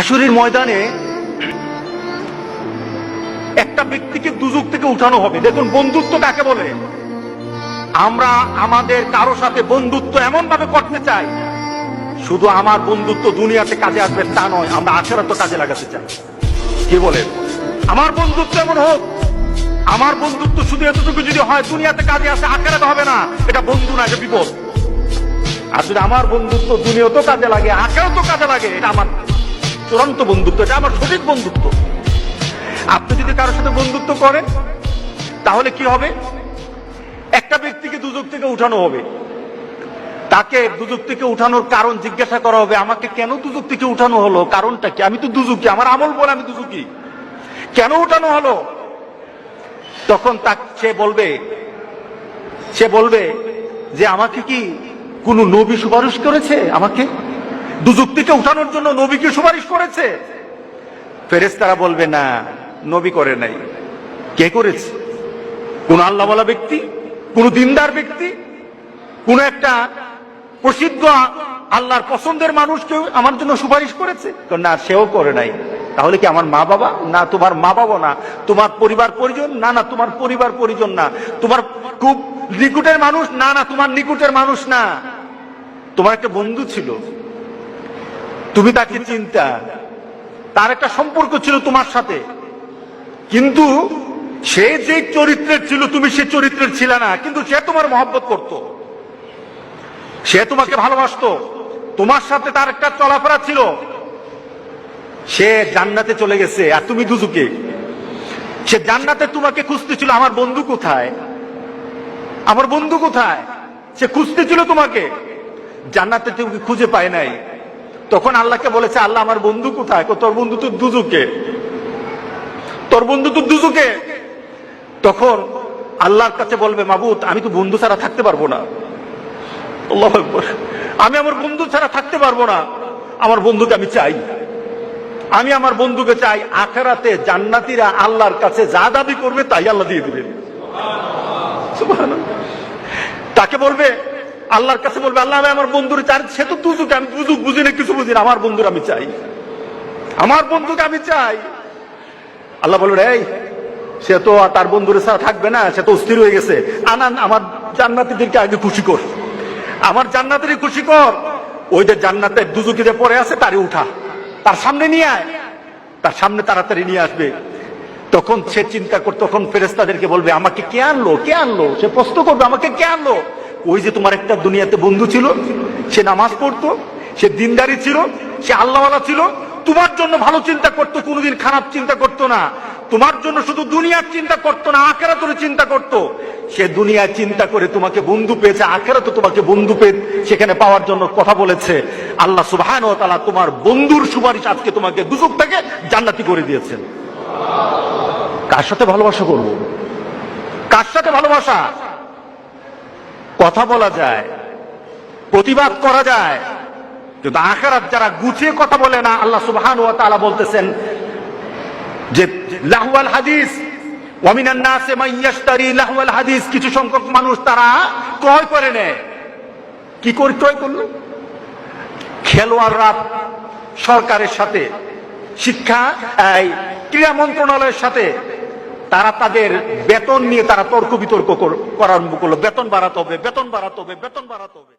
হাসরের ময়দানে একটা ব্যক্তিকে দুজক থেকে উঠানো হবে। দেখুন বন্ধুত্ব কাকে বলে। আমরা আমাদের কারো সাথে বন্ধুত্ব এমন ভাবে করতে চাই, শুধু আমার বন্ধুত্ব দুনিয়াতে কাজে আসবে তা নয়, আমরা আখিরাতে কাজে লাগাতে চাই। কি বলেন? আমার বন্ধুত্ব এমন হোক, আমার বন্ধুত্ব শুধু এতটুকু যদি হয় দুনিয়াতে কাজে আসে, আখিরাতে হবে না, এটা বন্ধু না, এটা বিপদ। আর যদি আমার বন্ধুত্ব দুনিয়াতেও কাজে লাগে, আখিরাতেও কাজে লাগে, এটা আমার চূড়ান্ত বন্ধুত্ব, এটা আমার সঠিক বন্ধুত্ব। আপনি যদি কারোর সাথে বন্ধুত্ব করেন তাহলে কি হবে? একটা ব্যক্তিকে দুজক থেকে উঠানো হবে, তাকে দুজক থেকে উঠানোর কারণ জিজ্ঞাসা করা হবে, আমাকে কেন দুজক থেকে উঠানো হলো, কারণটা কি? আমি তো দুজকি, আমার আমল বলে আমি দুজকি, কেন উঠানো হলো? তখন সে বলবে যে আমাকে কি কোন নবী সুপারিশ করেছে? আমাকে দুজক থেকে উঠানোর জন্য নবী কি সুপারিশ করেছে? ফেরেশতারা বলবে না, নবী করে নাই। কে করেছে? কোন আল্লাহওয়ালা ব্যক্তি, কোন দিনদার ব্যক্তি, কোন একটা প্রসিদ্ধ আল্লাহর পছন্দের মানুষ কেউ আমার জন্য সুপারিশ করেছে? না, সেও করে নাই। তাহলে কি আমার মা বাবা? না, তোমার মা বাবা না। তোমার পরিবার পরিজন? না, না, তোমার পরিবার পরিজন না। তোমার খুব নিকটের মানুষ? না, না, তোমার নিকটের মানুষ না। তোমার একটা বন্ধু ছিল, তুমি তাকে চিন্তা, তার একটা সম্পর্ক ছিল তোমার সাথে, কিন্তু সে যে চরিত্রের ছিল তুমি সে চরিত্রের ছিল না, কিন্তু সে তোমার মহব্বত করত, সে তোমাকে ভালোবাসতো, তোমার সাথে তার একটা চলাফেরা ছিল। সে জান্নাতে চলে গেছে আর তুমি দুজকে। সে জান্নাতে তোমাকে খুঁজতেছিল, আমার বন্ধু কোথায়, আমার বন্ধু কোথায়, সে খুঁজতেছিল তোমাকে, জান্নাতে তুমি খুঁজে পায় নাই। তখন আল্লাহকে বলেছে, আল্লাহ আমার বন্ধু কোথায়? তোর বন্ধু তো দুজকে, তোর বন্ধু তো দুজকে। তখন আল্লাহর কাছে বলবে, মাবুদ আমি তো বন্ধু ছাড়া থাকতে পারবো না, আল্লাহু আকবার, আমি আমার বন্ধু ছাড়া থাকতে পারবো না, আমার বন্ধুকে আমি চাই, আমি আমার বন্ধুকে চাই। আখিরাতে জান্নাতীরা আল্লাহর কাছে যা দাবি করবে তাই আল্লাহ দিয়ে দিবেন। সুবহানাল্লাহ। তাকে বলবে, আল্লাহর কাছে বলবে, আল্লাহ আমি আমার বন্ধুর চাই, সে তো দুজকে, আমি দুজক বুঝি না, কিছু বুঝি না, আমার বন্ধুর আমি চাই, আমার বন্ধুকে আমি চাই। আল্লাহ বলবে, এই সে তো তার বন্ধুর ছাড়া থাকবে না, সে তো স্থির হয়ে গেছে, আনান আমার জান্নাতীদেরকে আগে খুশি কর, আমার জান্নাতেরই খুশি কর। ওই যে জান্নাতের দুজকি যে পড়ে আছে তারই উঠা, তার সামনে নিয়ে আয়, তার সামনে তাড়াতাড়ি নিয়ে আসবে। তখন সে চিন্তা কর, তখন ফেরেশতাদেরকে বলবে, আমাকে কে আনলো, কে আনলো? সে প্রশ্ন করবে, আমাকে কে আনলো? ওই যে তোমার একটা দুনিয়াতে বন্ধু ছিল, সে নামাজ পড়তো, সে দিনদারি ছিল, সে আল্লাহওয়ালা ছিল, তোমার জন্য ভালো চিন্তা করতো, কোনোদিন খারাপ চিন্তা করতো না, তোমার জন্য শুধু দুনিয়ার চিন্তা করতো না, আখিরাতের চিন্তা করতো। সে দুনিয়ার চিন্তা করে তোমাকে বন্ধু পেয়েছে, আখিরাতে তোমাকে বন্ধু পেয়ে সেখানে পাওয়ার জন্য কথা বলেছে। আল্লাহ সুবহানাহু ওয়া তাআলা তোমার বন্ধুর সুপারিশ আজকে তোমাকে দুজক থেকে জান্নাতি করে দিয়েছেন। কার সাথে ভালোবাসা করব? কার সাথে ভালোবাসা? কথা বলা যায়, প্রতিবাদ করা যায়, কিন্তু আখিরাত যারা গুছিয়ে কথা বলে না, আল্লাহ সুবহানাহু ওয়া তাআলা বলতেছেন যে লাহওয়াল হাদিস ওয়া মিনান নাসি মান ইয়াশতারি লাহওয়াল হাদিস, কিছু সংখ্যক মানুষ তারা ক্রয় করে নেয়। কি করে ক্রয় করলো? খেলোয়াড়রা সরকারের সাথে, শিক্ষা ক্রীড়া মন্ত্রণালয়ের সাথে তারা তাদের বেতন নিয়ে তারা তর্ক বিতর্ক করার আরম্ভ করলো, বেতন বাড়াতে হবে, বেতন বাড়াতে হবে, বেতন বাড়াতে হবে।